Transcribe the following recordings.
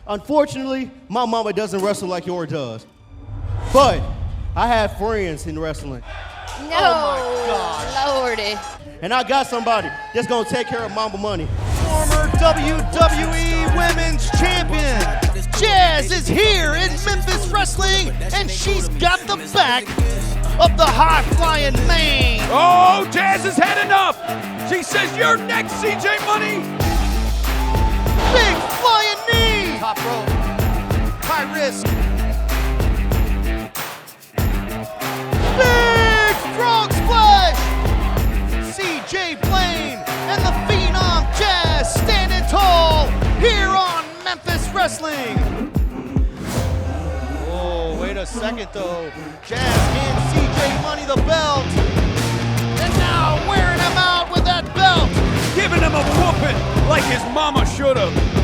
Unfortunately, my mama doesn't wrestle like yours does. But I have friends in wrestling. No, oh my gosh. Lordy. And I got somebody that's gonna take care of mama money. Former WWE Women's Champion, Jazz is here in Memphis Wrestling, and she's got the back of the high-flying man. Oh, Jazz has had enough. She says, you're next, CJ Money. Big flying knee. Top rope, high risk. Big frog splash. CJ Blaine and the Phenom Jazz standing tall here on Memphis Wrestling. Oh, wait a second though. Jazz hands CJ Money the belt. And now wearing him out with that belt. Giving him a whooping like his mama should have.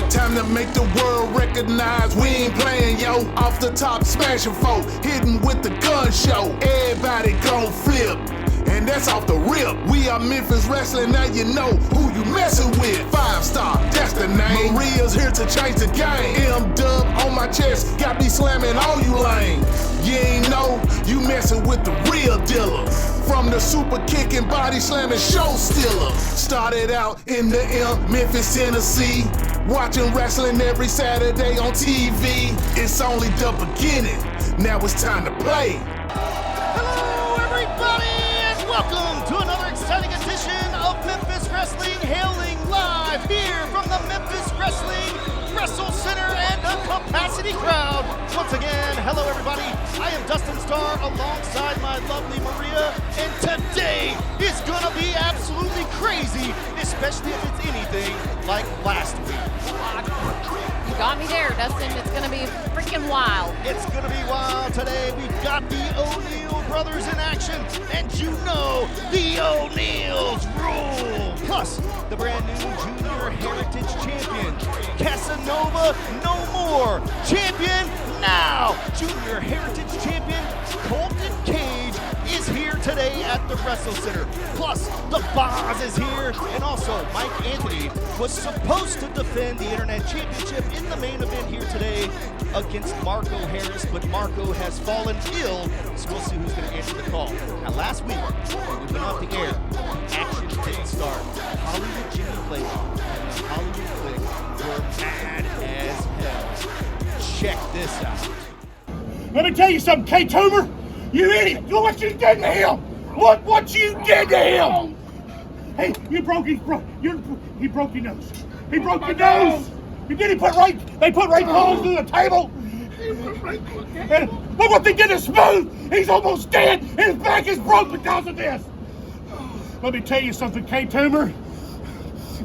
Time to make the world recognize we ain't playing, yo. Off the top, smashing folk, hitting with the gun show. Everybody gon' flip, and that's off the rip. We are Memphis Wrestling, now you know who you messing with. 5-star, that's the name. Maria's here to change the game. M-Dub on my chest, got me slamming all you lame. You ain't know, you messing with the real dealer. From the super kicking, body slamming show stealer. Started out in the M, Memphis, Tennessee. Watching wrestling every Saturday on TV. It's only the beginning, now it's time to play. Hello everybody, and welcome to another exciting edition of Memphis Wrestling, hailing live here from the Memphis Wrestling Wrestle Center and a capacity crowd. Once again, hello everybody, I am Dustin Starr alongside my lovely Maria, and today is gonna be absolutely crazy, especially if it's anything like last week. You got me there, Dustin. It's going to be freaking wild. It's gonna be wild today. We've got the O'Neal brothers in action, and you know the O'Neals rule. Plus, the brand new Junior Heritage Champion, Casanova No More, champion now. Junior Heritage Champion, Colton Cage is here today at the Wrestle Center. Plus, the Boz is here, and also Mike Anthony was supposed to defend the Internet Championship in the main event here today against Marco Harris, but Marco has fallen ill, so we'll see who's going to answer the call. Now, last week, when we went off the air, action didn't start. Hollywood Jimmy Blaylock and the Hollywood Clique were mad as hell. Check this out. Let me tell you something, k-toomer. You idiot! Look what you did to him! Look what you did to him! Hey, he broke your nose. He broke your nose. You did. They put right clothes to the table. And look what they did to Smooth. He's almost dead, and his back is broke because of this. Let me tell you something, k-toomer.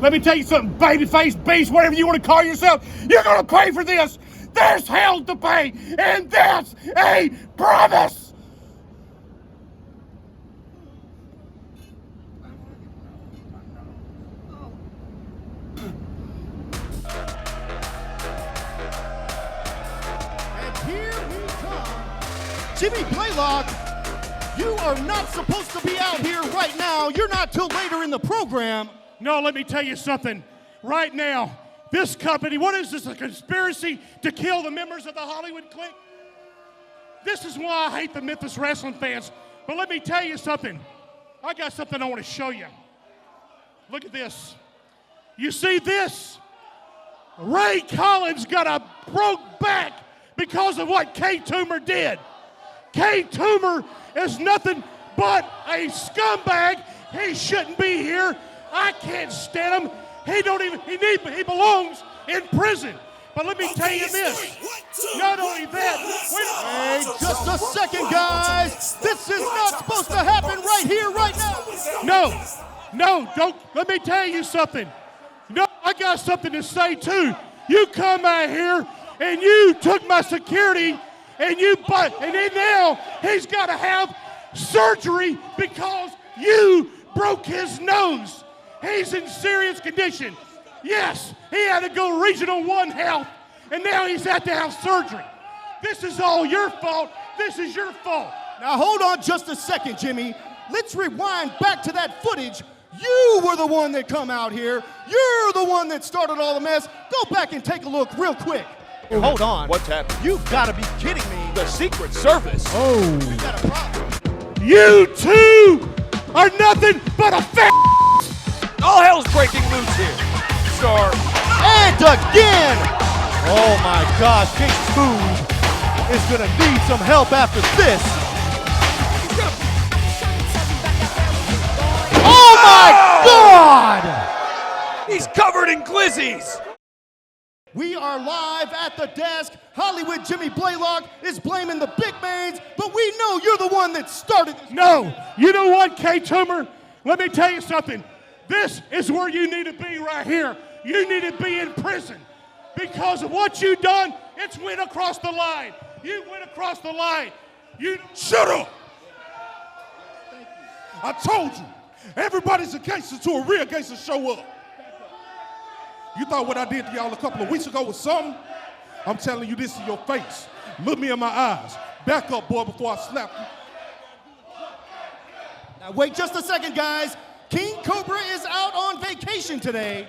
Let me tell you something, babyface beast, whatever you want to call yourself. You're gonna pay for this. There's hell to pay, and that's a promise. Jimmy Blaylock, you are not supposed to be out here right now. You're not till later in the program. No, let me tell you something. Right now, this company, what is this, a conspiracy to kill the members of the Hollywood Clique? This is why I hate the Memphis Wrestling fans. But let me tell you something. I got something I want to show you. Look at this. You see this? Ray Collins got a broke back because of what k-toomer did. K-toomer is nothing but a scumbag. He shouldn't be here. I can't stand him. He belongs in prison. But let me tell you this. Not only that. Hey, just a second, guys. This is not supposed to happen right here, right now. No, don't. Let me tell you something. No, I got something to say too. You come out here and you took my security and then now he's got to have surgery because you broke his nose. He's in serious condition. Yes, he had to go Regional 1 Health, and now he's had to have surgery. This is all your fault. This is your fault. Now hold on just a second, Jimmy. Let's rewind back to that footage. You were the one that come out here. You're the one that started all the mess. Go back and take a look real quick. Hold on. What's happening? You've got to be kidding me. The Secret Service. We got a problem. You two are nothing but a fat. All hell's breaking loose here. Star. And again. Oh my gosh, King Smooth is gonna need some help after this. Oh my God! He's covered in glizzies. We are live at the desk. Hollywood Jimmy Blaylock is blaming the big mains, but we know you're the one that started this. No, you know what, K-toomer? Let me tell you something. This is where you need to be right here. You need to be in prison because of what you done. It's went across the line. You went across the line. You shut up. I told you, everybody's a gangster till a real gangster show up. You thought what I did to y'all a couple of weeks ago was something? I'm telling you this in your face. Look me in my eyes. Back up, boy, before I slap you. Now wait just a second, guys. King Cobra is out on vacation today.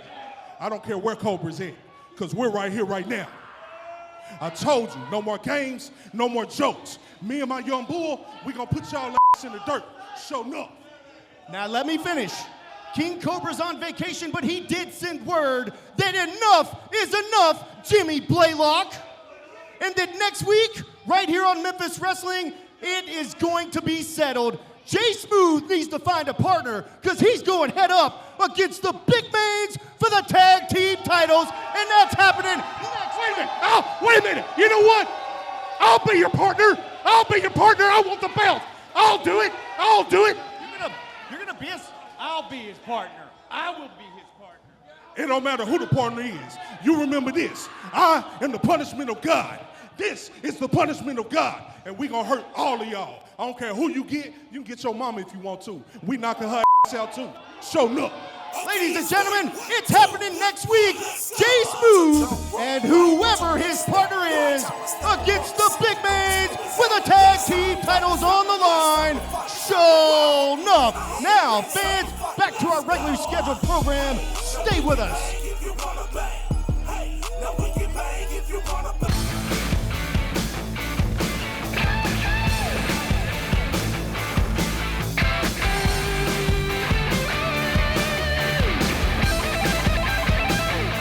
I don't care where Cobra's at, because we're right here, right now. I told you, no more games, no more jokes. Me and my young bull, we gonna put y'all ass in the dirt. Show enough. Now let me finish. King Cobra's on vacation, but he did send word that enough is enough, Jimmy Blaylock. And that next week, right here on Memphis Wrestling, it is going to be settled. Jay Smooth needs to find a partner because he's going head up against the big mains for the tag team titles, and that's happening next. wait a minute. Oh, wait a minute. You know what? I'll be your partner. I'll be your partner. I want the belt. I'll do it. I'll do it. You're gonna be I'll be his partner. I will be his partner. It don't matter who the partner is. You remember this. I am the punishment of God. This is the punishment of God. And we gonna hurt all of y'all. I don't care who you can get your mama if you want to. We knocking her ass out too. Show up. Ladies and gentlemen, it's happening next week. Jay Smooth and whoever his partner is against the big mains with the tag team titles on the line. Show enough. Now, fans, back to our regularly scheduled program. Stay with us.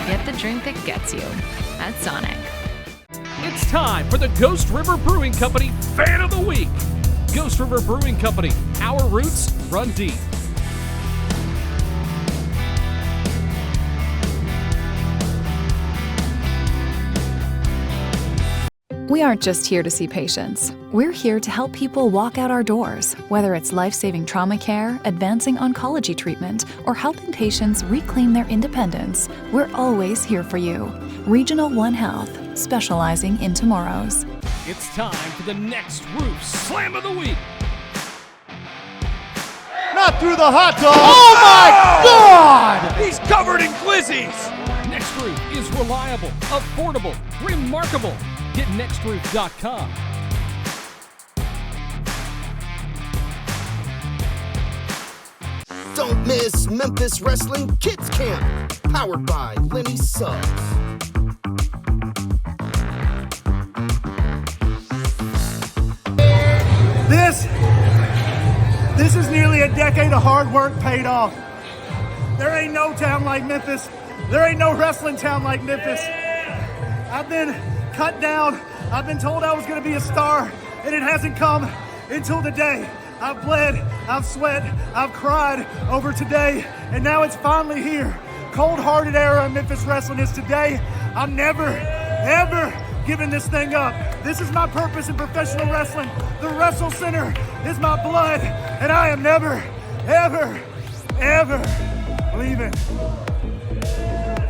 Get the drink that gets you at Sonic. It's time for the Ghost River Brewing Company Fan of the Week. Ghost River Brewing Company, our roots run deep. We aren't just here to see patients. We're here to help people walk out our doors, whether it's life-saving trauma care, advancing oncology treatment, or helping patients reclaim their independence. We're always here for you. Regional One Health, specializing in tomorrows. It's time for the next Roof Slam of the Week. Not through the hot dog. Oh my God! He's covered in glizzies. Next Roof is reliable, affordable, remarkable. Get nextroof.com. Don't miss Memphis Wrestling Kids Camp, powered by Lenny Suggs. This is nearly a decade of hard work paid off. There ain't no town like Memphis. There ain't no wrestling town like Memphis. I've been cut down. I've been told I was going to be a star, and it hasn't come until today. I've bled, I've sweat, I've cried over today, and now it's finally here. Cold-hearted era of Memphis Wrestling is today. I'm never, ever giving this thing up. This is my purpose in professional wrestling. The Wrestle Center is my blood, and I am never, ever, ever leaving.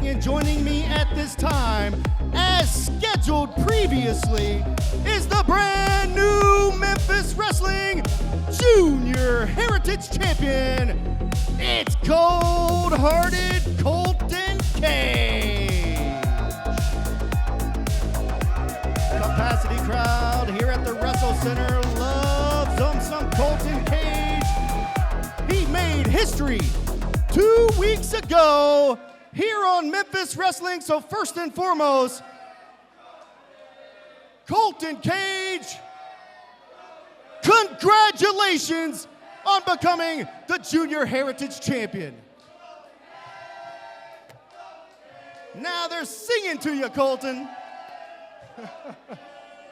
And joining me at this time, as scheduled previously, is the brand new Memphis Wrestling Junior Heritage Champion. It's cold-hearted Colton Cage. Capacity crowd. history 2 weeks ago here on Memphis Wrestling. So first and foremost, Colton Cage, congratulations on becoming the Junior Heritage Champion. Now they're singing to you, Colton.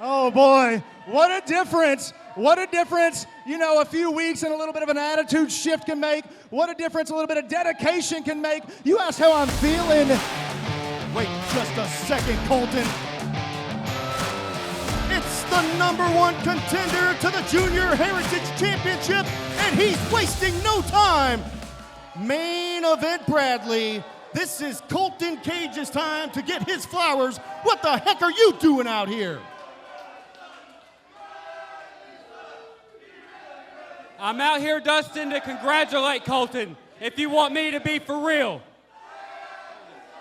Oh boy, what a difference. What a difference, you know, a few weeks and a little bit of an attitude shift can make. What a difference a little bit of dedication can make. You ask how I'm feeling. Wait just a second, Colton. It's the #1 contender to the Junior Heritage Championship, and he's wasting no time. Main event Bradley. This is Colton Cage's time to get his flowers. What the heck are you doing out here? I'm out here, Dustin, to congratulate Colton, if you want me to be for real.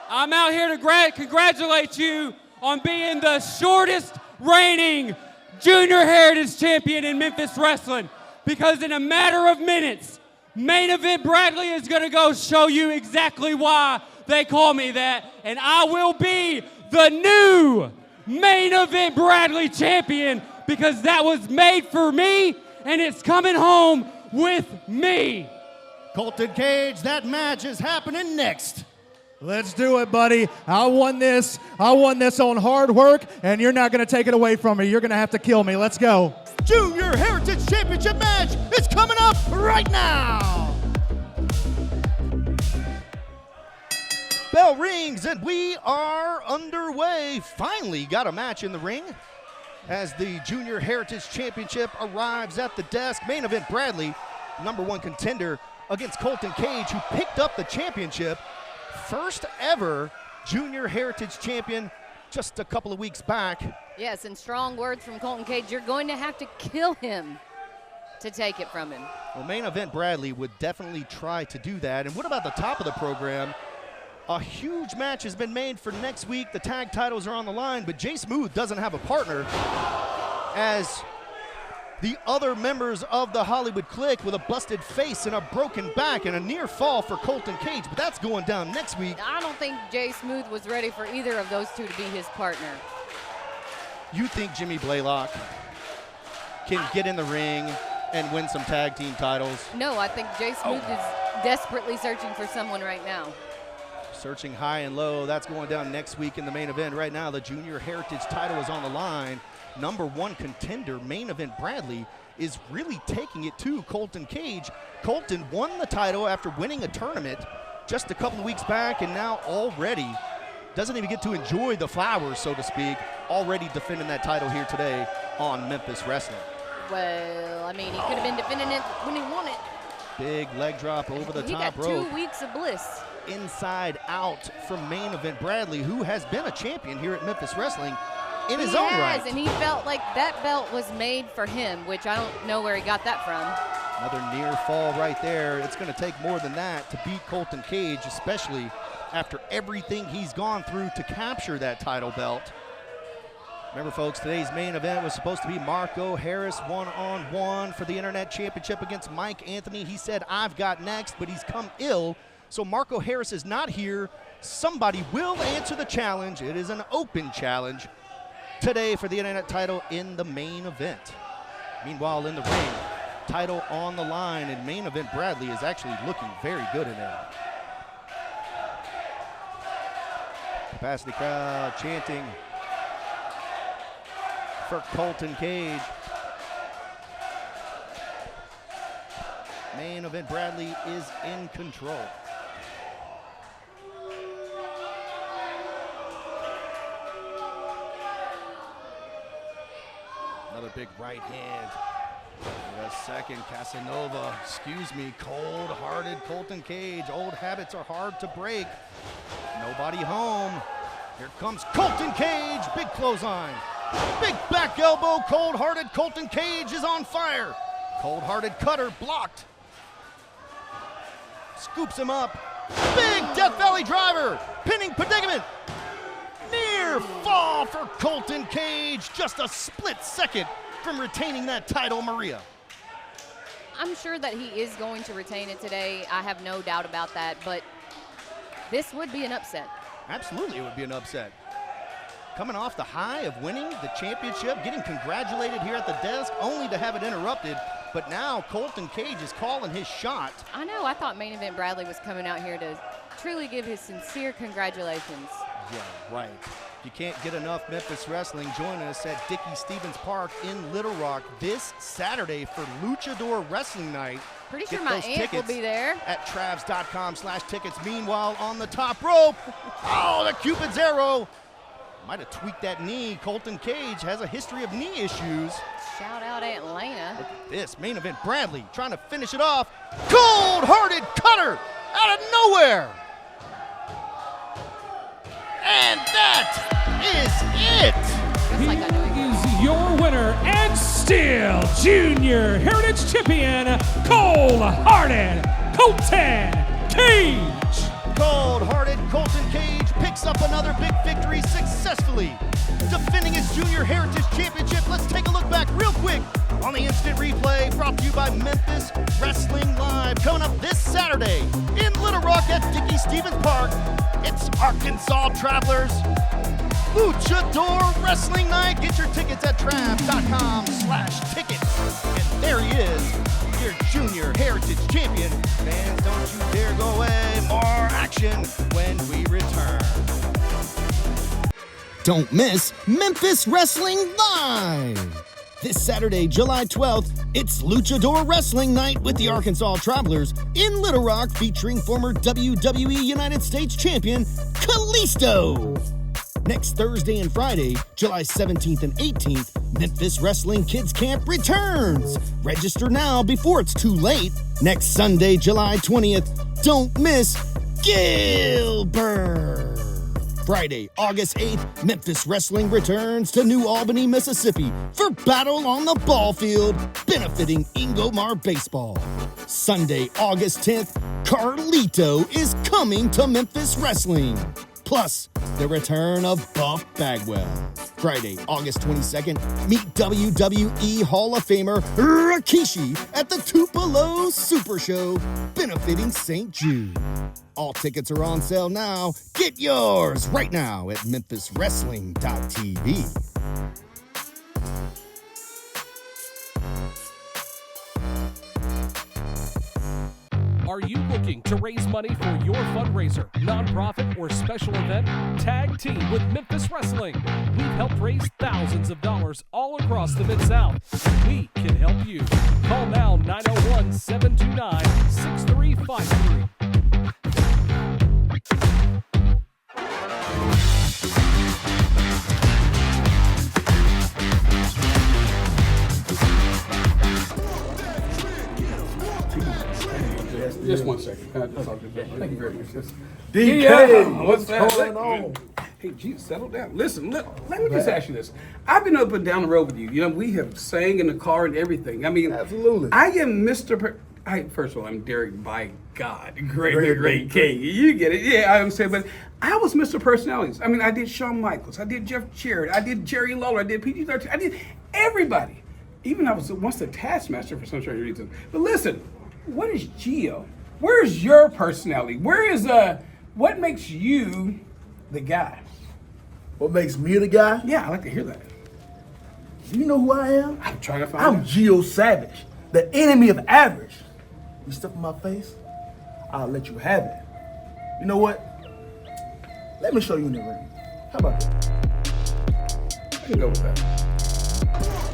I'm out here to congratulate you on being the shortest reigning Junior Heritage Champion in Memphis Wrestling, because in a matter of minutes, Main Event Bradley is going to go show you exactly why they call me that, and I will be the new Main Event Bradley Champion, because that was made for me, and it's coming home with me. Colton Cage, that match is happening next. Let's do it, buddy. I won this on hard work, and you're not going to take it away from me. You're going to have to kill me. Let's go. Junior Heritage Championship match is coming up right now. Bell rings and we are underway. Finally got a match in the ring as the Junior Heritage Championship arrives at the desk. Main Event Bradley, #1 contender, against Colton Cage, who picked up the championship. First ever Junior Heritage Champion just a couple of weeks back. Yes, and strong words from Colton Cage. You're going to have to kill him to take it from him. Well, Main Event Bradley would definitely try to do that. And what about the top of the program? A huge match has been made for next week. The tag titles are on the line, but Jay Smooth doesn't have a partner, as the other members of the Hollywood Clique with a busted face and a broken back and a near fall for Colton Cage, but that's going down next week. I don't think Jay Smooth was ready for either of those two to be his partner. You think Jimmy Blaylock can get in the ring and win some tag team titles? No, I think Jay Smooth is desperately searching for someone right now. Searching high and low. That's going down next week in the main event. Right now, the Junior Heritage title is on the line. #1 contender, Main Event Bradley, is really taking it to Colton Cage. Colton won the title after winning a tournament just a couple of weeks back, and now already doesn't even get to enjoy the flowers, so to speak, already defending that title here today on Memphis Wrestling. Well, I mean, he could have been defending it when he won it. Big leg drop over the top rope. He got 2 weeks of bliss. Inside out from Main Event Bradley, who has been a champion here at Memphis Wrestling in his own right. And he felt like that belt was made for him, which I don't know where he got that from. Another near fall right there. It's going to take more than that to beat Colton Cage, especially after everything he's gone through to capture that title belt. Remember, folks, today's main event was supposed to be Marco Harris one-on-one for the Internet Championship against Mike Anthony. He said, "I've got next," but he's come ill. So Marco Harris is not here. Somebody will answer the challenge. It is an open challenge today for the Internet title in the main event. Meanwhile, in the ring, title on the line, and Main Event Bradley is actually looking very good in there. Capacity crowd chanting for Colton Cage. Main Event Bradley is in control. Another big right hand. Wait a second, Casanova, excuse me, cold-hearted Colton Cage. Old habits are hard to break. Nobody home. Here comes Colton Cage, big clothesline. Big back elbow, cold-hearted Colton Cage is on fire. Cold-hearted cutter blocked. Scoops him up. Big Death Valley driver, pinning predicament. Near fall for Colton Cage, just a split second from retaining that title, Maria. I'm sure that he is going to retain it today. I have no doubt about that, but this would be an upset. Absolutely, it would be an upset. Coming off the high of winning the championship, getting congratulated here at the desk, only to have it interrupted. But now Colton Cage is calling his shot. I know. I thought Main Event Bradley was coming out here to truly give his sincere congratulations. Yeah, right. If you can't get enough Memphis Wrestling, join us at Dickie Stevens Park in Little Rock this Saturday for Luchador Wrestling Night. Pretty sure my aunt will be there. At Travs.com/tickets. Meanwhile, on the top rope, oh, the Cupid's arrow. Might have tweaked that knee. Colton Cage has a history of knee issues. Shout out Atlanta. Look at this, Main Event Bradley trying to finish it off. Cold-hearted cutter out of nowhere. And that is it. He is your winner and still Junior Heritage Champion, Cold-hearted Colton Cage. Cold-hearted Colton Cage picks up another big victory, successfully defending his Junior Heritage Championship. Let's take a look back real quick on the instant replay brought to you by Memphis Wrestling Live. Coming up this Saturday in Little Rock at Dickie Stevens Park, it's Arkansas Travelers Luchador Wrestling Night. Get your tickets at Travs.com/tickets. And there he is, your Junior Heritage Champion. Fans, don't you dare go away. More action when we return. Don't miss Memphis Wrestling Live. This Saturday, July 12th, it's Luchador Wrestling Night with the Arkansas Travelers in Little Rock, featuring former WWE United States Champion Kalisto. Next Thursday and Friday, July 17th and 18th, Memphis Wrestling Kids Camp returns. Register now before it's too late. Next Sunday, July 20th, don't miss Gillberg. Friday, August 8th, Memphis Wrestling returns to New Albany, Mississippi for Battle on the Ball Field, benefiting Ingomar Baseball. Sunday, August 10th, Carlito is coming to Memphis Wrestling. Plus, the return of Buff Bagwell. Friday, August 22nd, meet WWE Hall of Famer Rikishi at the Tupelo Super Show, benefiting St. Jude. All tickets are on sale now. Get yours right now at memphiswrestling.tv. Are you looking to raise money for your fundraiser, nonprofit, or special event? Tag team with Memphis Wrestling. We've helped raise thousands of dollars all across the Mid-South. We can help you. Call now 901-729-6353. Just 1 second. Thank you very much. DK, what's going on? Hey, Jesus, settle down. Listen, let me just ask you this. I've been up and down the road with you. You know, we have sang in the car and everything. I mean, absolutely. I am first of all, I'm Derek, by God, great king. You get it. Yeah, I understand. But I was Mr. Personalities. I mean, I did Shawn Michaels. I did Jeff Jarrett. I did Jerry Lawler. I did PG-13. I did everybody. Even I was once the Taskmaster for some strange reason. But listen, what is Gio? Where's your personality? Where is what makes you the guy? What makes me the guy? Yeah, I like to hear that. Do you know who I am? I'm trying to find out. I'm Gio Savage, the enemy of average. You step in my face, I'll let you have it. You know what? Let me show you in the ring. How about that? I can go with that.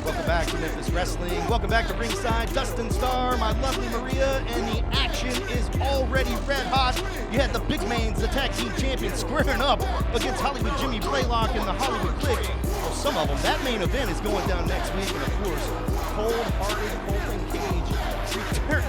Welcome back to Memphis Wrestling. Welcome back to ringside. Dustin Starr, my lovely Maria, and the action is already red hot. You had the big mains, the tag team champions, squaring up against Hollywood Jimmy Blaylock and the Hollywood Clique. For some of them, that main event is going down next week, and of course, cold-hearted Colton Cage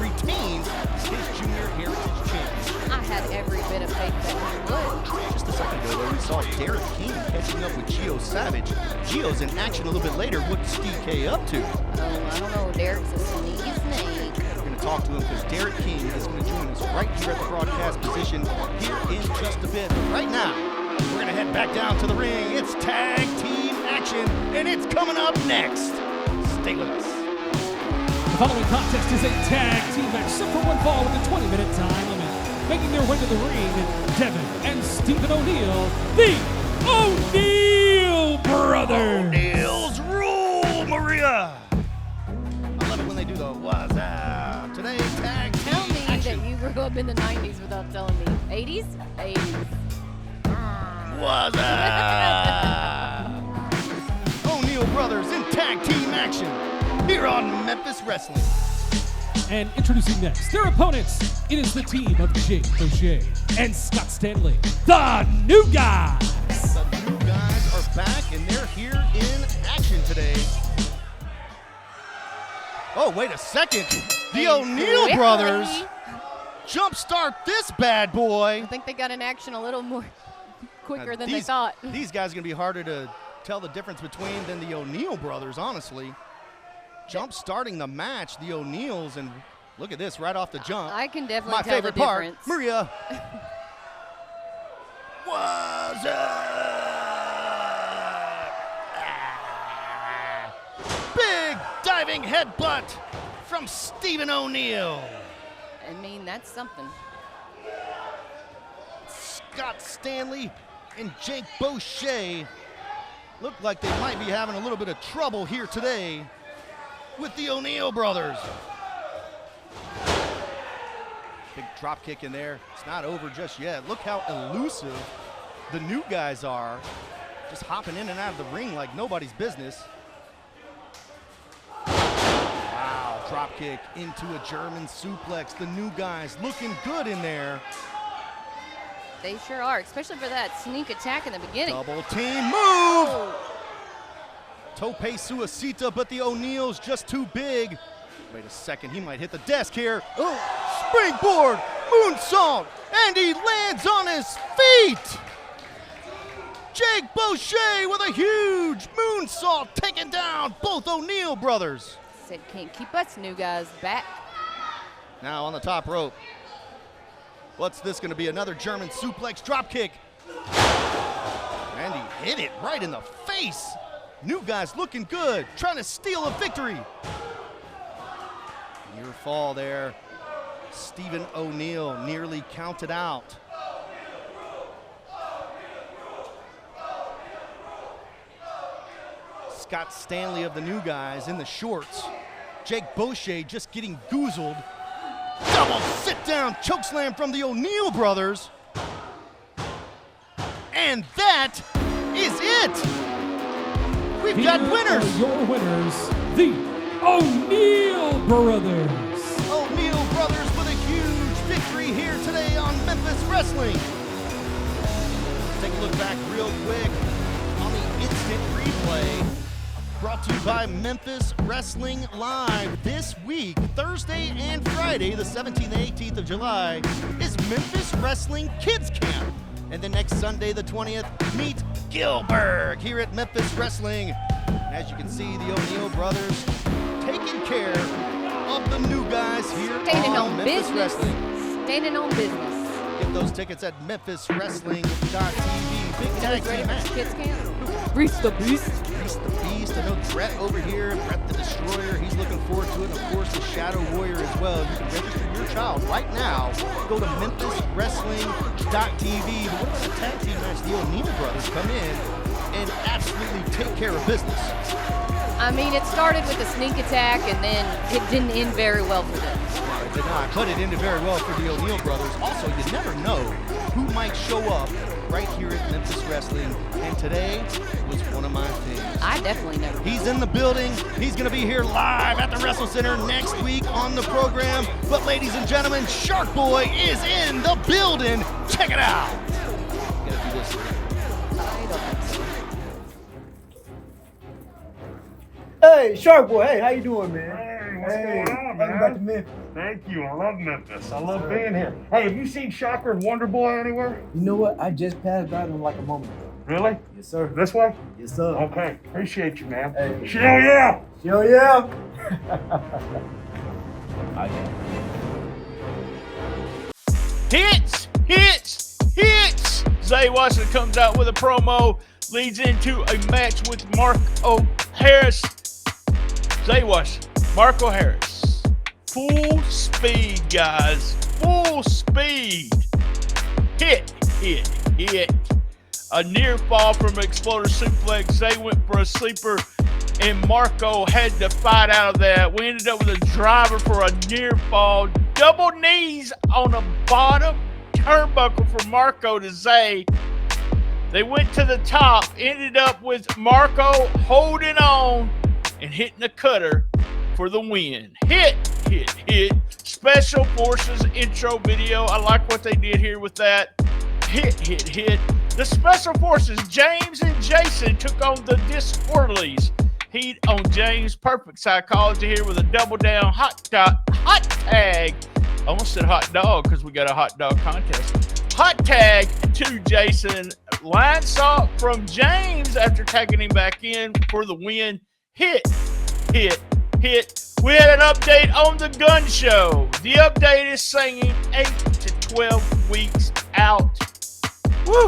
retains his Junior Heritage Championship. I had every bit of faith that he would. Just a second ago, though, we saw Derek King catching up with Gio Savage. Gio's in action a little bit later. What's Steve K up to? I don't know. Derek's a sneaky snake. We're going to talk to him because Derek King is going to join us right here at the broadcast position here in just a bit. But right now, we're going to head back down to the ring. It's tag team action, and it's coming up next. Stay with us. The following contest is a tag team match set for one fall with a 20-minute time limit. Making their way to the ring, Devin and Stephen O'Neal, the O'Neal brothers. O'Neal's rule, Maria. I love it when they do the what's up. Today's tag team Tell me action. that you grew up in the 90s without telling me. 80s? 80s. What's up? O'Neal brothers in tag team action here on Memphis Wrestling. And introducing next, their opponents, it is the team of Jake Boucher and Scott Stanley, the New Guys. The New Guys are back, and they're here in action today. Oh, wait a second. The O'Neal brothers jumpstart this bad boy. I think they got in action a little more quicker than they These thought. guys are going to be harder to tell the difference between than the O'Neal brothers, honestly. Jump starting the match, the O'Neals, and look at this right off the jump. I can definitely My tell favorite the part, difference. Maria. What's up? Big diving headbutt from Stephen O'Neal. I mean, that's something. Scott Stanley and Jake Boucher look like they might be having a little bit of trouble here today with the O'Neal brothers. Big drop kick in there. It's not over just yet. Look how elusive the New Guys are. Just hopping in and out of the ring like nobody's business. Wow, drop kick into a German suplex. The New Guys looking good in there. They sure are, especially for that sneak attack in the beginning. Double team move. Tope Suicida, but the O'Neals just too big. Wait a second, he might hit the desk here. Oh, springboard, moonsault, and he lands on his feet. Jake Boucher with a huge moonsault taking down both O'Neal brothers. Said can't keep us New Guys back. Now on the top rope. What's this going to be? Another German suplex drop kick. And he hit it right in the face. New Guys looking good, trying to steal a victory. Near fall there. Stephen O'Neal nearly counted out. Scott Stanley of the New Guys in the shorts. Jake Boucher just getting goozled. Double sit-down chokeslam from the O'Neal brothers. And that is it. We've got winners. Your winners, the O'Neal brothers. O'Neal brothers with a huge victory here today on Memphis Wrestling. Take a look back real quick on the instant replay. Brought to you by Memphis Wrestling Live. This week, Thursday and Friday, the 17th and 18th of July, is Memphis Wrestling Kids Camp. And then next Sunday, the 20th, meet Gillberg here at Memphis Wrestling. As you can see, the O'Neal brothers taking care of the New Guys here on Memphis Wrestling. Standing on business. Get those tickets at memphiswrestling.tv. Big tag team match. Kids Camp. Reese the Beast. Reese the Beast. I know Brett over here, Brett the Destroyer, he's looking forward to it. And of course, the Shadow Warrior as well. You can register your child right now. Go to memphiswrestling.tv. But what about the tag team match? The O'Neal brothers come in and absolutely take care of business. I mean, it started with a sneak attack, and then it didn't end very well for them. No, it did not, but it ended very well for the O'Neal brothers. Also, you never know who might show up right here at Memphis Wrestling, and today was one of my things. I definitely never know. He's in the building. He's going to be here live at the Wrestle Center next week on the program. But ladies and gentlemen, Shark Boy is in the building. Check it out. Gotta do this. Hey, Shark Boy. Hey, how you doing, man? What's going on, man? Welcome back to Memphis. Thank you. I love Memphis. I love being here. Hey, have you seen Shocker and Wonder Boy anywhere? You know what? I just passed by them like a moment ago. Really? Yes, sir. This way? Yes, sir. Okay. Appreciate you, man. Hey. Hell yeah! Hell yeah! Hits! Hits! Hits! Zay Washington comes out with a promo, leads into a match with Marco Harris. Zay Washington, Marco Harris. full speed, guys. Full speed. Hit. A near fall from exploder suplex. They went for a sleeper, and Marco had to fight out of that. We ended up with a driver for a near fall. Double knees on the bottom turnbuckle for Marco to Zay. They went to the top, ended up with Marco holding on and hitting the cutter for the win. Hit. Special Forces intro video. I like what they did here with that. Hit. The Special Forces, James and Jason, took on the Disorderlies. Heat on James. Perfect psychology here with a double down hot tag. Almost said hot dog because we got a hot dog contest. Hot tag to Jason. Line salt from James after tagging him back in for the win. Hit. We had an update on the gun show. The update is saying 8 to 12 weeks out. Woo!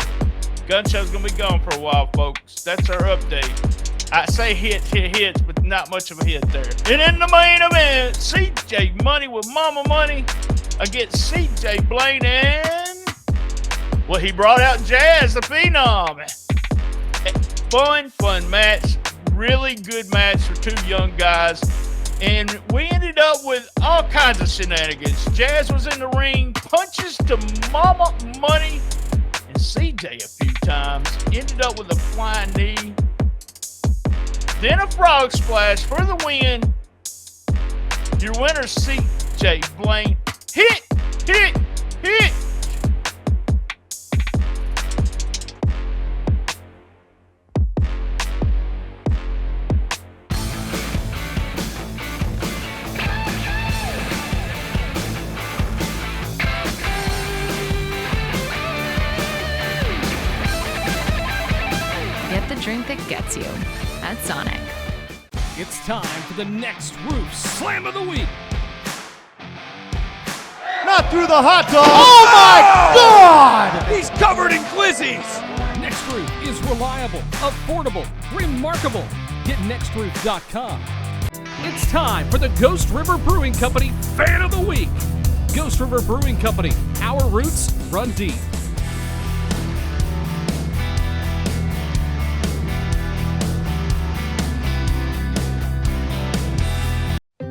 Gun show's gonna be gone for a while, folks. That's our update. I say hits, but not much of a hit there. And in the main event, CJ Money with Mama Money against CJ Blaine and, well, he brought out Jazz, the Phenom. Fun match. Really good match for two young guys. And we ended up with all kinds of shenanigans. Jazz was in the ring, punches to Mama Money and CJ a few times. Ended up with a flying knee. Then a frog splash for the win. Your winner, CJ Blaine. Hit. Get the drink that gets you at Sonic. It's time for the next Roof Slam of the Week. Not through the hot dog. Oh my God! He's covered in glizzies. Next Roof is reliable, affordable, remarkable. Get nextroof.com. It's time for the Ghost River Brewing Company Fan of the Week. Ghost River Brewing Company, our roots run deep.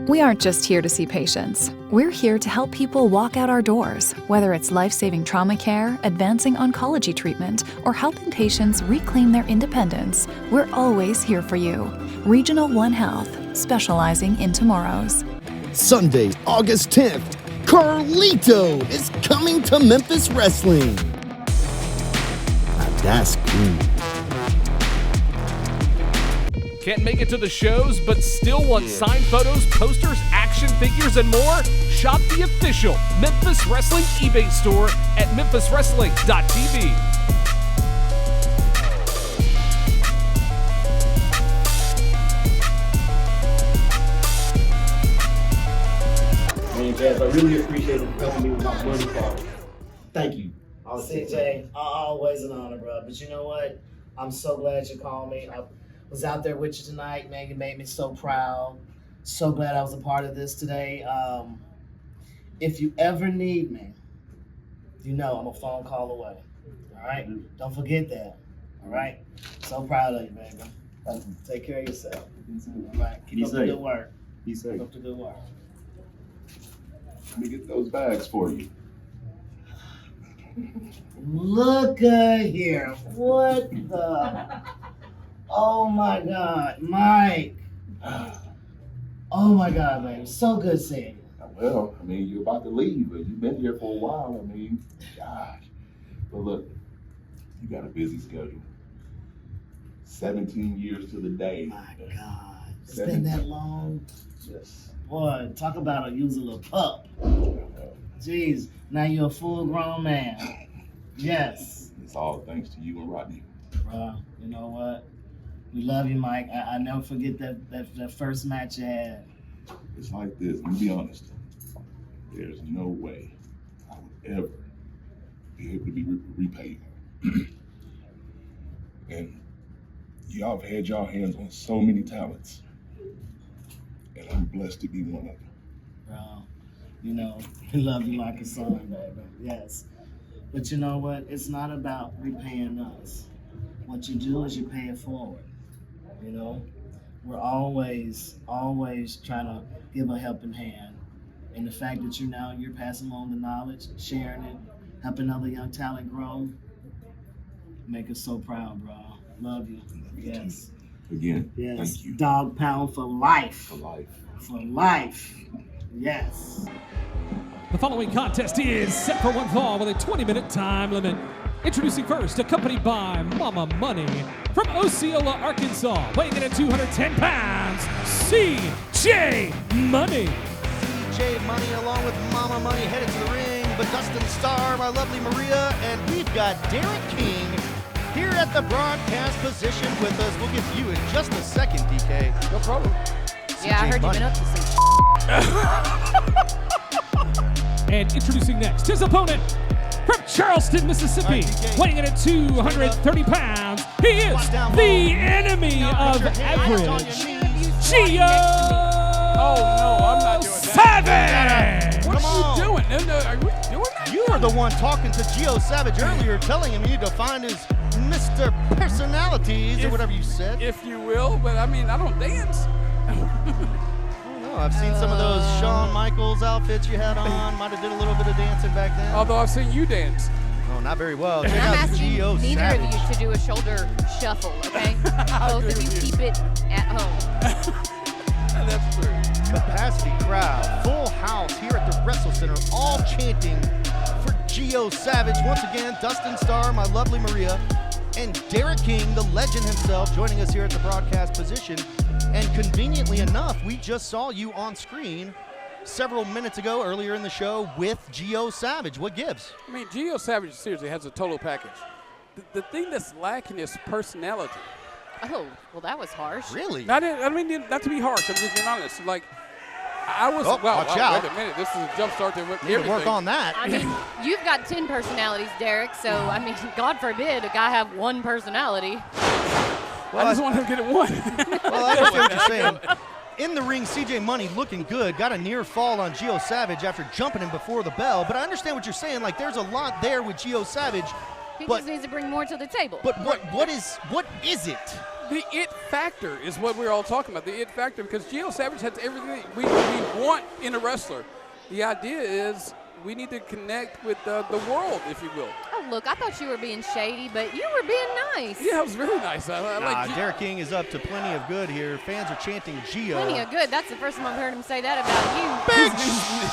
We aren't just here to see patients. We're here to help people walk out our doors, whether it's life-saving trauma care, advancing oncology treatment, or helping patients reclaim their independence. We're always here for you. Regional One Health, specializing in tomorrows. Sunday, August 10th, Kalisto is coming to Memphis Wrestling. Now that's cool. Can't make it to the shows, but still want signed photos, posters, action figures, and more? Shop the official Memphis Wrestling eBay store at memphiswrestling.tv. Man, Jazz, I really appreciate it helping me with my money problem. Thank you. CJ, always an honor, bro. But you know what? I'm so glad you called me. I was out there with you tonight, man. You made me so proud. So glad I was a part of this today. If you ever need me, you know I'm a phone call away. All right? Don't forget that. All right? So proud of you, baby. Take care of yourself. All right? Keep up the good work. He's safe. Keep up the good work. Let me get those bags for you. Look here. What the? Oh my God, Mike. Oh my God, man. So good seeing you. Well, I mean, you're about to leave, but you've been here for a while. I mean, gosh. But look, you got a busy schedule. 17 years to the day. My God. It's been that long? Yes. Boy, talk about a use a little pup. Jeez, now you're a full-grown man. Yes. It's all thanks to you and Rodney. You know what? We love you, Mike. I never forget that first match you had. It's like this. Let me be honest. There's no way I would ever be able to be repaid. And y'all have had y'all hands on so many talents. And I'm blessed to be one of them. bro. You know, we love you like a son, baby. Yes. But you know what? It's not about repaying us. What you do is you pay it forward. You know? We're always trying to give a helping hand. And the fact that you're passing along the knowledge, sharing it, helping other young talent grow, make us so proud, bro. Love you. Yes. Again, Yes. thank you. Dog pound for life. For life. For life. Yes. The following contest is set for one fall with a 20-minute time limit. Introducing first, accompanied by Mama Money from Osceola, Arkansas, weighing in at 210 pounds, CJ Money. CJ Money along with Mama Money headed to the ring, but Dustin Starr, my lovely Maria, and we've got Derek King here at the broadcast position with us. We'll get to you in just a second, DK. No problem. Yeah, I heard you've been up to some And introducing next, his opponent from Charleston, Mississippi, weighing in at 230 pounds, he is the enemy of average, Gio Savage! What are you doing? Are we doing that? You are the one talking to Gio Savage earlier, telling him he need to find his Mr. Personalities or whatever you said. If you will, but I mean, I don't dance. I've seen some of those Shawn Michaels outfits you had on. Might have did a little bit of dancing back then. Although I've seen you dance. Oh, not very well. And Check I'm out asking Gio neither Savage. of you to do a shoulder shuffle, okay? Both of you keep it at home. That's true. Capacity crowd, full house here at the Wrestle Center, all chanting for Gio Savage. Once again, Dustin Starr, my lovely Maria, and Derek King, the legend himself, joining us here at the broadcast position. And conveniently enough, we just saw you on screen several minutes ago, earlier in the show, with Gio Savage. What gives? I mean, Gio Savage seriously has a total package. The thing that's lacking is personality. Oh, well, that was harsh. Really? I mean, not to be harsh. I'm just being honest. Like, I was. Oh, watch out. Wait a minute. This is a jump start to everything. Need to work on that. I mean, you've got 10 personalities, Derek, so, I mean, God forbid a guy have one personality. Well, I just want him to get it one. Well, I understand what you're saying. In the ring, CJ Money looking good. Got a near fall on Gio Savage after jumping him before the bell. But I understand what you're saying. Like, there's a lot there with Gio Savage. He just needs to bring more to the table. But what is it? The it factor is what we're all talking about. The it factor, because Gio Savage has everything we want in a wrestler. The idea is we need to connect with the world, if you will. Oh, look, I thought you were being shady, but you were being nice. Yeah, it was very nice. I like Derek King is up to plenty of good here. Fans are chanting Gio. Plenty of good. That's the first time I've heard him say that about you. Big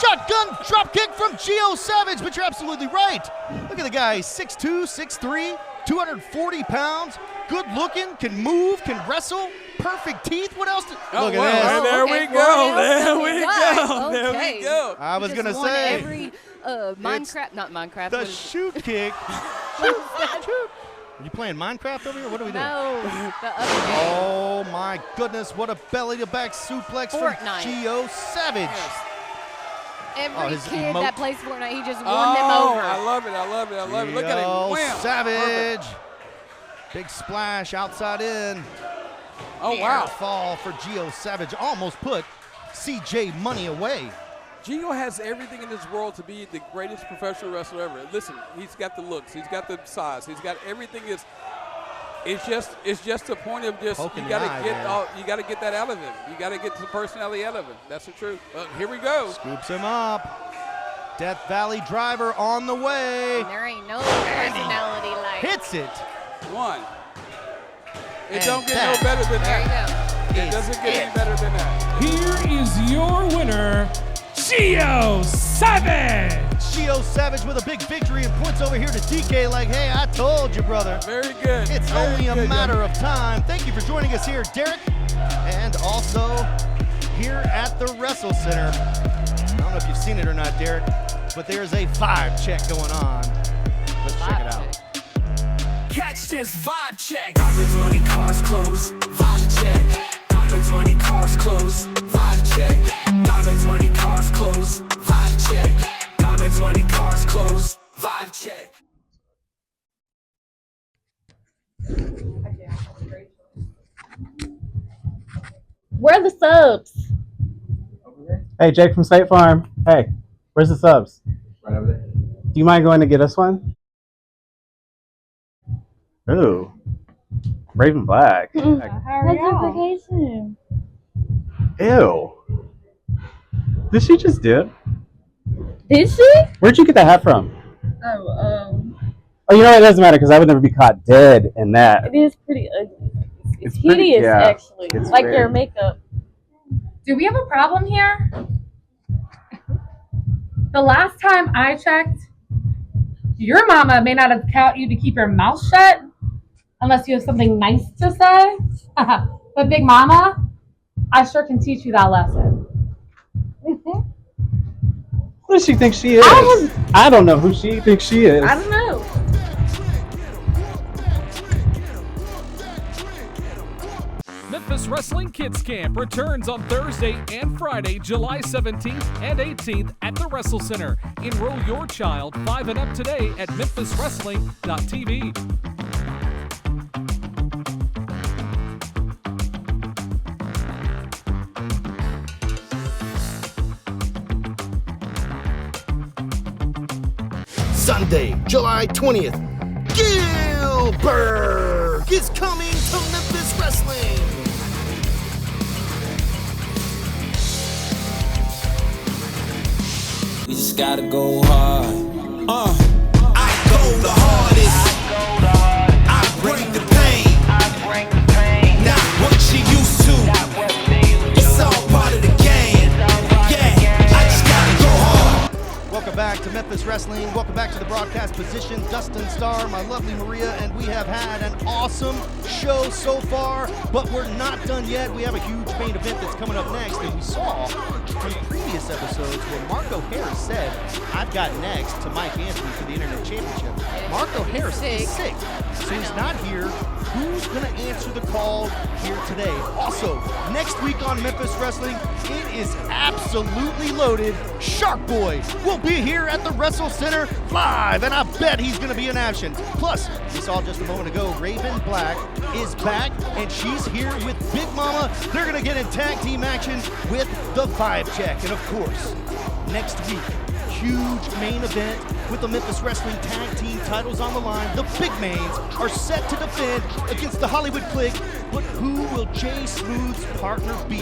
shotgun drop kick from Gio Savage, but you're absolutely right. Look at the guy, 6'2", 6'3", 240 pounds, good looking, can move, can wrestle, perfect teeth. What else? Look at this. There we go. There we go. There we go. I was going to say. Every not Minecraft. The shoot kick. Shoot. Are you playing Minecraft over here? What are we doing? No, the other game. Oh my goodness, what a belly-to-back suplex from Gio Savage. Yes. Every kid emote. that plays Fortnite, he just won them over. I love it. Look at him. Wham. Savage. Perfect. Big splash outside in. Oh, wow. Fall for Gio Savage. Almost put CJ Money away. Gio has everything in this world to be the greatest professional wrestler ever. Listen, he's got the looks, he's got the size, he's got everything. It's just a point of just you got to get that out of him. You got to get the personality out of him. That's the truth. Here we go. Scoops him up. Death Valley driver on the way. And there ain't no personality like. Hits it. One. It don't get no better than that. There you go. It doesn't get any better than that. Here is your winner, Gio Savage. Gio Savage with a big victory and points over here to DK like, hey, I told you, brother. Very good. It's only a matter of time. Thank you for joining us here, Derek, and also here at the Wrestle Center. I don't know if you've seen it or not, Derek, but there's a vibe check going on. Let's check it out. Catch this vibe check. Diamonds, money, cars, clothes. Vibe check. Diamonds, money, cars, clothes. Vibe check. Diamonds, money, cars, clothes. Vibe check. Diamonds, money, cars, clothes. Vibe check. Where are the subs? Over there. Hey, Jake from State Farm. Hey, where's the subs? Right over there. Do you mind going to get us one? Ooh, Brave and Black. How's your vacation? Ew. Did she just dip? Did she? Where'd you get that hat from? Oh, Oh, you know what? It doesn't matter because I would never be caught dead in that. it is pretty ugly. It's pretty- hideous, yeah, actually. it's Like very- your makeup. Do we have a problem here? The last time I checked, your mama may not have taught you to keep your mouth shut unless you have something nice to say. But Big Mama, I sure can teach you that lesson. Who does she think she is? I don't know who she thinks she is. I don't know. Memphis Wrestling Kids Camp returns on Thursday and Friday, July 17th and 18th at the Wrestle Center. Enroll your child 5 and up today at memphiswrestling.tv. Sunday, July 20th, Gillberg is coming to Memphis Wrestling. We just gotta go hard. I go the hardest. I bring the pain. Not what you used to. It's all part of the game. Yeah, I just gotta go hard. Welcome back to Memphis Wrestling. Welcome back to the broadcast position. Dustin Starr, my lovely Maria, and we have had an awesome show so far, but we're not done yet. We have a huge main event that's coming up next, and we saw from previous episodes where Marco Harris said, I've got next to Mike Anthony for the Internet Championship. Marco Harris is sick, so he's not here. Who's going to answer the call here today? Also, next week on Memphis Wrestling, it is absolutely loaded. Shark Boy will be here at the Wrestle Center live, and I bet he's going to be in action. Plus, we saw just a moment ago, Raven Black is back, and she's here with Big Mama. They're going to get in tag team action with the Vibe Check. And of course, next week, huge main event with the Memphis Wrestling Tag Team titles on the line. The Big Mains are set to defend against the Hollywood Clique, but who will Jay Smooth's partner be?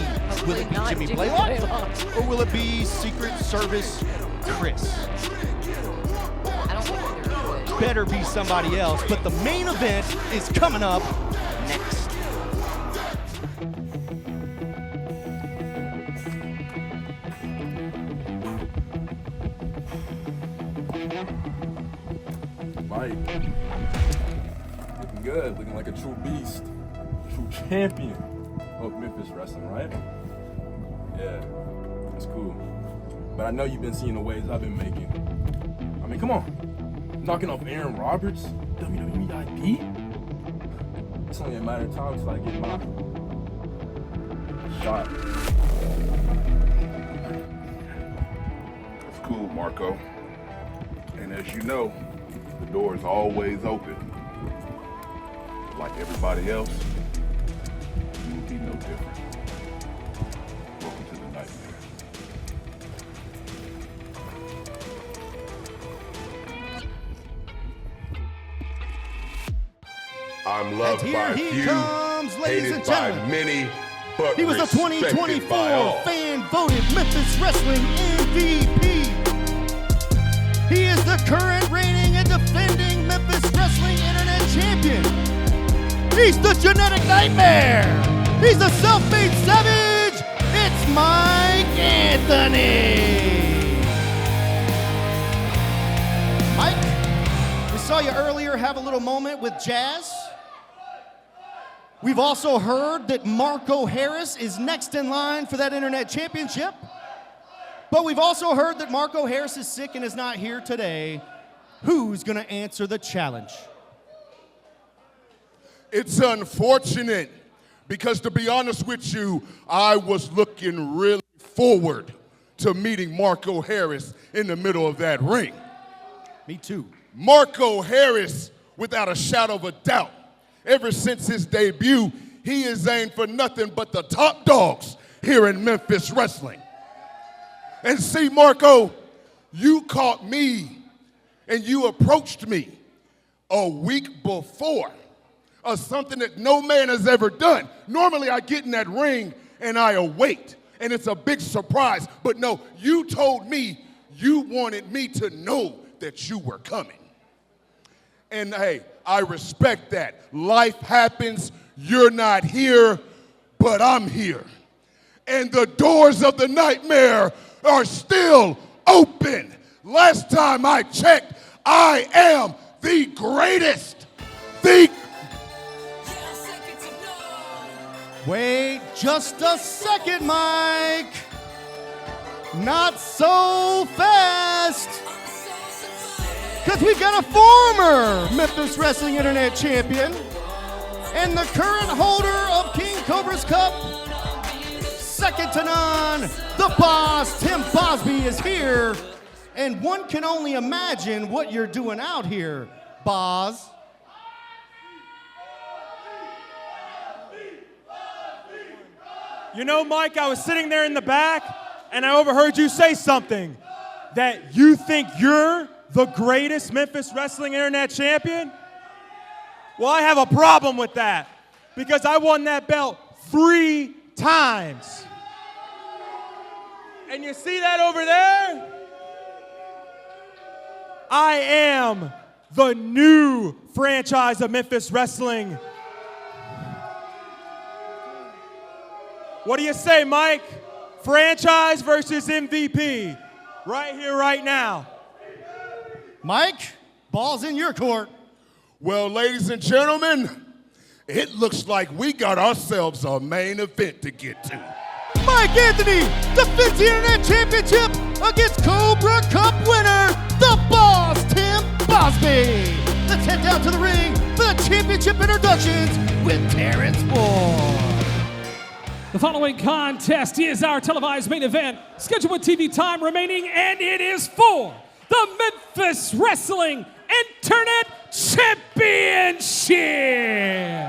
Will it be Jimmy Blaylock, or will it be Secret Service Chris? I don't think either would. Better be somebody else, but the main event is coming up next. Mike, looking good, looking like a true beast, true champion of Memphis Wrestling, right? Yeah, that's cool. But I know you've been seeing the waves I've been making. I mean, come on, knocking off Aaron Roberts, WWE IP. It's only a matter of time until I get my shot. That's cool, Marco. And as you know, the door is always open. Like everybody else, you will be no different. Welcome to the nightmare. I'm loved And by here he few, comes, ladies hated and gentlemen. by many, but He was the respected 2024 by all. fan-voted Memphis Wrestling MVP. He is the current reigning and defending Memphis Wrestling Internet Champion. He's the genetic nightmare. He's the self-made savage. It's Mike Anthony. Mike, we saw you earlier have a little moment with Jazz. We've also heard that Marco Harris is next in line for that Internet Championship. But we've also heard that Marco Harris is sick and is not here today. Who's going to answer the challenge? It's unfortunate because, to be honest with you, I was looking really forward to meeting Marco Harris in the middle of that ring. Me too. Marco Harris, without a shadow of a doubt, ever since his debut, he has aimed for nothing but the top dogs here in Memphis Wrestling. And see, Marco, you caught me and you approached me a week before of something that no man has ever done. Normally I get in that ring and I await, and it's a big surprise. But no, you told me you wanted me to know that you were coming. And hey, I respect that. Life happens, you're not here, but I'm here. And the doors of the nightmare are still open. Last time I checked, I am the greatest. Wait just a second, Mike. Not so fast. Because we've got a former Memphis Wrestling Internet Champion and the current holder of King Cobra's Cup, second to none, the boss, Tim Bosby, is here. And one can only imagine what you're doing out here, Boz. You know, Mike, I was sitting there in the back, and I overheard you say something, that you think you're the greatest Memphis Wrestling Internet Champion? Well, I have a problem with that, because I won that belt 3 times. And you see that over there? I am the new franchise of Memphis Wrestling. What do you say, Mike? Franchise versus MVP. Right here, right now. Mike, ball's in your court. Well, ladies and gentlemen, it looks like we got ourselves a main event to get to. Mike Anthony defends the Internet Championship against Cobra Cup winner, the boss, Tim Bosby. Let's head down to the ring for the championship introductions with Terrence Ford. The following contest is our televised main event, scheduled with TV time remaining, and it is for the Memphis Wrestling Internet Championship.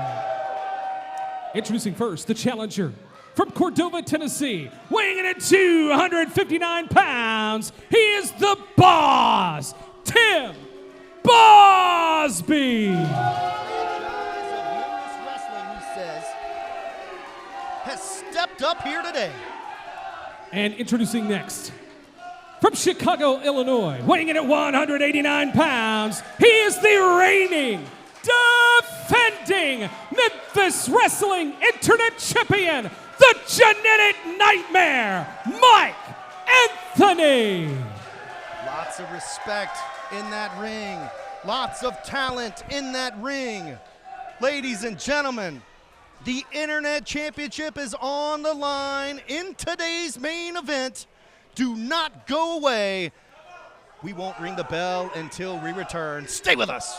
Introducing first, the challenger from Cordova, Tennessee, weighing in at 259 pounds, he is the boss, Tim Bosby. Has stepped up here today. And introducing next, from Chicago, Illinois, weighing in at 189 pounds, he is the reigning, defending Memphis Wrestling Internet Champion, the Genetic Nightmare, Mike Anthony. Lots of respect in that ring. Lots of talent in that ring. Ladies and gentlemen, the Internet Championship is on the line in today's main event. Do not go away. We won't ring the bell until we return. Stay with us.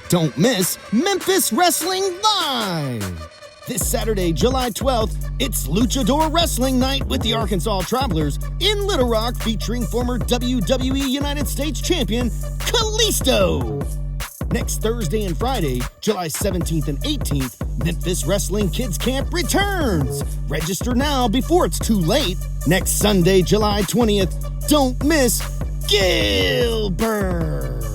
Don't miss Memphis Wrestling Live. This Saturday, July 12th, it's Luchador Wrestling Night with the Arkansas Travelers in Little Rock, featuring former WWE United States Champion Kalisto. Next Thursday and Friday, July 17th and 18th, Memphis Wrestling Kids Camp returns. Register now before it's too late. Next Sunday, July 20th, don't miss Gillberg.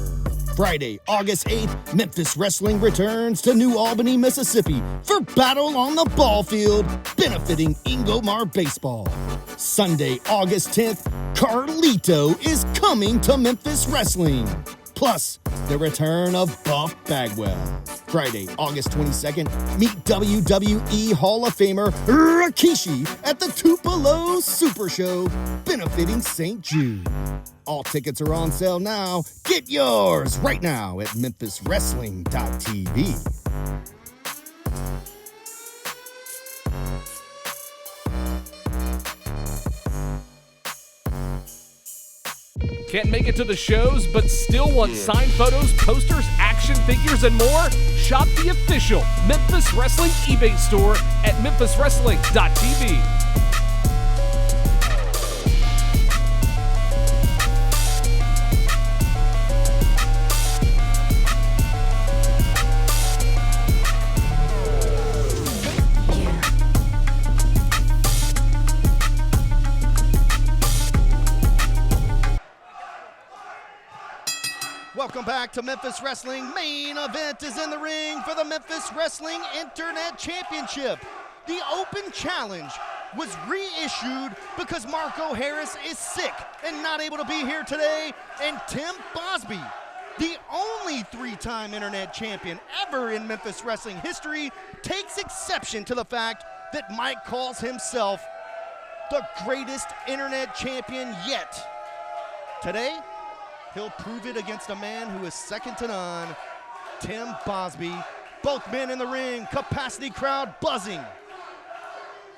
Friday, August 8th, Memphis Wrestling returns to New Albany, Mississippi for Battle on the Ball Field, benefiting Ingomar Baseball. Sunday, August 10th, Carlito is coming to Memphis Wrestling. Plus, the return of Buff Bagwell. Friday, August 22nd, meet WWE Hall of Famer Rikishi at the Tupelo Super Show, benefiting St. Jude. All tickets are on sale now. Get yours right now at memphiswrestling.tv. Can't make it to the shows, but still want signed photos, posters, action figures, and more? Shop the official Memphis Wrestling eBay store at memphiswrestling.tv. Welcome back to Memphis Wrestling. Main event is in the ring for the Memphis Wrestling Internet Championship. The open challenge was reissued because Marco Harris is sick and not able to be here today, and Tim Bosby, the only three-time Internet champion ever in Memphis Wrestling history, takes exception to the fact that Mike calls himself the greatest Internet champion yet. Today, he'll prove it against a man who is second to none, Tim Bosby. Both men in the ring, capacity crowd buzzing.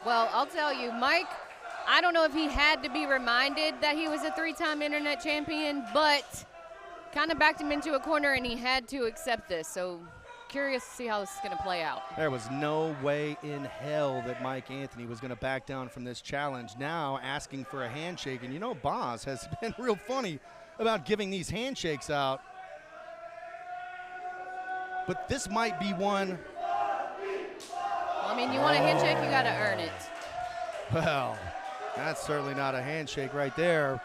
Well, I'll tell you, Mike, I don't know if he had to be reminded that he was a three-time Internet champion, but kind of backed him into a corner and he had to accept this. So curious to see how this is going to play out. There was no way in hell that Mike Anthony was going to back down from this challenge. Now asking for a handshake, and you know Boz has been real funny about giving these handshakes out. But this might be one. I mean, you want a handshake, you got to earn it. Well, that's certainly not a handshake right there.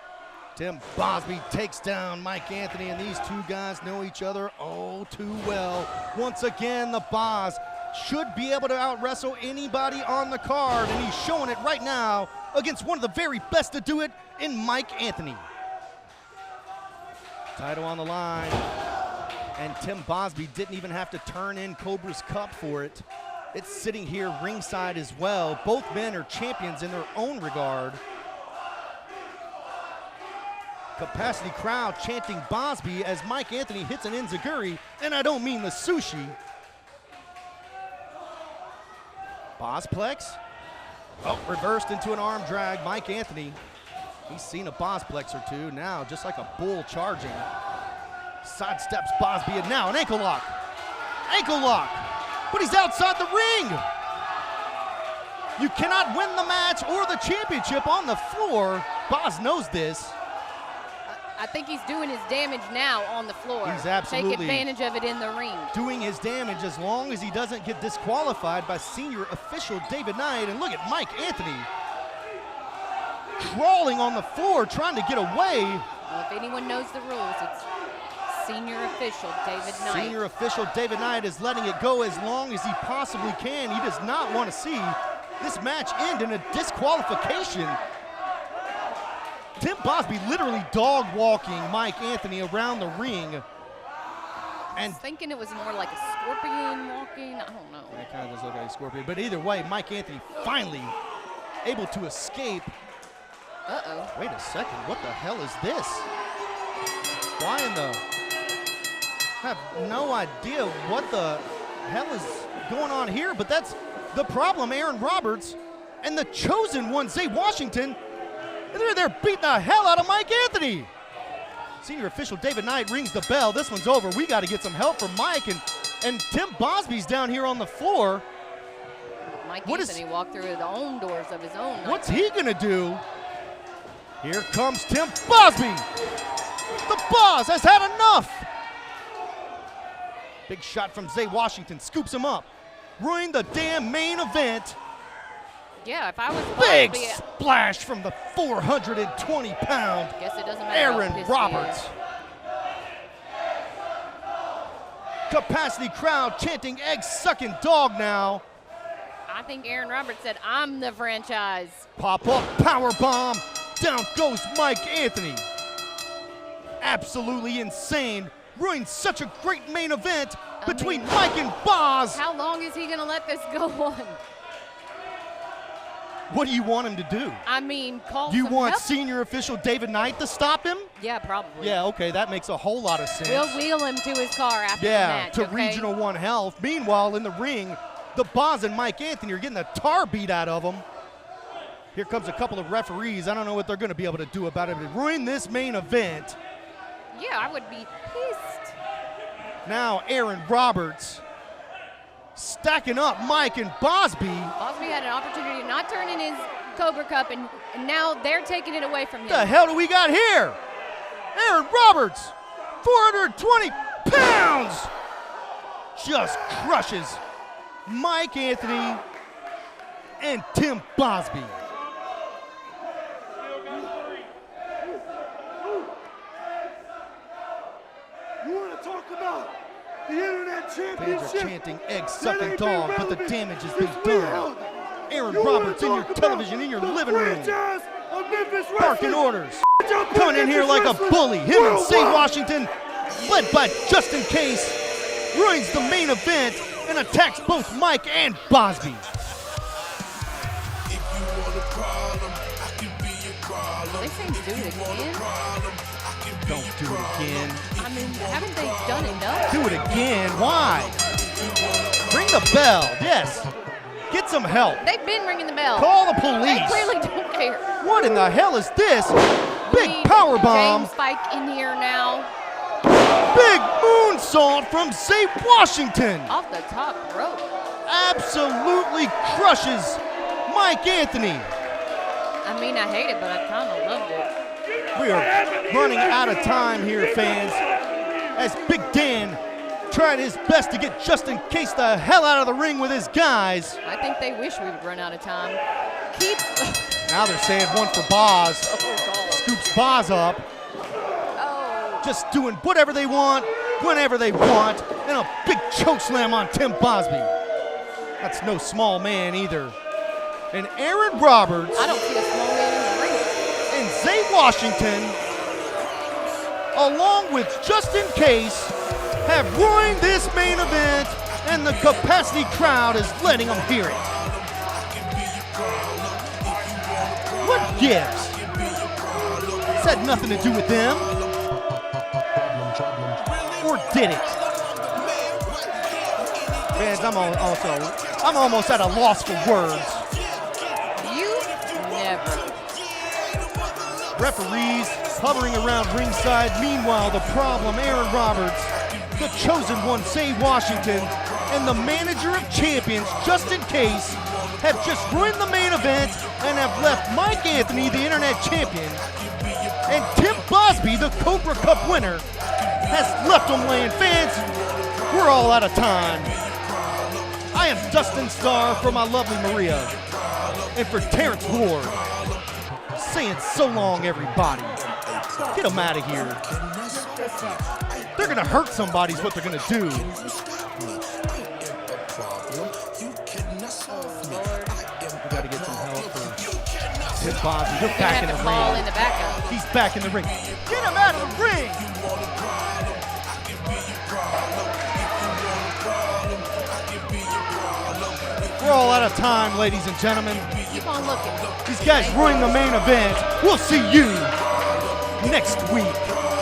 Tim Bosby takes down Mike Anthony, and these two guys know each other oh too well. Once again, the Boz should be able to out-wrestle anybody on the card, and he's showing it right now against one of the very best to do it in Mike Anthony. Title on the line, and Tim Bosby didn't even have to turn in Cobra's Cup for it. It's sitting here ringside as well. Both men are champions in their own regard. Capacity crowd chanting Bosby as Mike Anthony hits an enziguri, and I don't mean the sushi. Bosplex. Oh, reversed into an arm drag. Mike Anthony, he's seen a Bosplex or two. Now, just like a bull charging. Sidesteps Bosby, and now an ankle lock. Ankle lock, but he's outside the ring. You cannot win the match or the championship on the floor. Boz knows this. I think he's doing his damage now on the floor. He's absolutely take advantage of it in the ring. Doing his damage as long as he doesn't get disqualified by senior official David Knight. And look at Mike Anthony crawling on the floor trying to get away. Well, if anyone knows the rules, it's senior official David Knight. Senior official David Knight is letting it go as long as he possibly can. He does not want to see this match end in a disqualification. Tim Bosby literally dog walking Mike Anthony around the ring. I was thinking it was more like a scorpion walking. I don't know. That kind of does look like a scorpion. But either way, Mike Anthony finally able to escape. Uh-oh. Wait a second. What the hell is this? Why in the... I have no idea what the hell is going on here, but that's the problem. Aaron Roberts and the chosen one, Zay Washington, and they're there beating the hell out of Mike Anthony. Senior official David Knight rings the bell. This one's over. We got to get some help from Mike, and Tim Bosby's down here on the floor. Mike Anthony walked through the own doors of his own. What's he gonna do? Here comes Tim Bosby. The Boz has had enough. Big shot from Zay Washington, scoops him up. Ruined the damn main event. Yeah, if I was Big Bosby, splash from the 420-pound guess it doesn't matter how Aaron pissed he Roberts. is. Capacity crowd chanting egg-sucking dog now. I think Aaron Roberts said, I'm the franchise. Pop-up power bomb. Down goes Mike Anthony. Absolutely insane. Ruined such a great main event between Mike and Boz. How long is he going to let this go on? What do you want him to do? I mean, call You some want help? senior official David Knight to stop him? Yeah, probably. Yeah, okay, that makes a whole lot of sense. We'll wheel him to his car after the Yeah, match, to okay? Regional 1 Health. Meanwhile, in the ring, the Boz and Mike Anthony are getting the tar beat out of them. Here comes a couple of referees. I don't know what they're going to be able to do about it. But ruin this main event. Yeah, I would be pissed. Now Aaron Roberts stacking up Mike and Bosby. Bosby had an opportunity to not turn in his Cobra Cup, and now they're taking it away from him. What the hell do we got here? Aaron Roberts, 420 pounds, just crushes Mike Anthony and Tim Bosby. Fans are chanting egg-sucking dog, but the damage has been done. Aaron Roberts in your television, in your living room, barking orders, coming in here like a bully. Him and Say Washington, led by Just In Case, ruins the main event and attacks both Mike and Bosby. They saying do it again? Don't do it again. I mean, haven't they done enough? Do it again. Why? Ring the bell. Yes. Get some help. They've been ringing the bell. Call the police. They clearly don't care. What in the hell is this? Big power bomb. James Spike in here now. Big moonsault from Say Washington. Off the top rope. Absolutely crushes Mike Anthony. I mean, I hate it, but I kind of loved it. We are running out of time here, fans, as Big Dan tried his best to get Just In Case the hell out of the ring with his guys. I think they wish we would run out of time. Now they're saying one for Boz. Scoops Boz up. Just doing whatever they want, whenever they want, and a big choke slam on Tim Bosby. That's no small man either. And Aaron Roberts. I don't see a small man in the ring. And Zay Washington, along with Just In Case, have ruined this main event, and the capacity crowd is letting them hear it. What gives? This had nothing to do with them. Or did it? Fans, I'm almost at a loss for words. You never. Referees hovering around ringside. Meanwhile, the problem, Aaron Roberts, the chosen one, Say Washington, and the manager of champions, Just In Case, have just ruined the main event and have left Mike Anthony, the internet champion, and Tim Bosby, the Cobra Cup winner, has left them laying. Fans, we're all out of time. I am Dustin Starr for my lovely Maria, and for Terrence Ward, saying so long, everybody. Get them out of here. They're gonna hurt somebody is what they're gonna do. We gotta get some help for Tim Bosby. He's back in the ring. He's back in the ring. Get him out of the ring! We're all out of time, ladies and gentlemen. Keep on looking. These guys ruined the main event. We'll see you next week.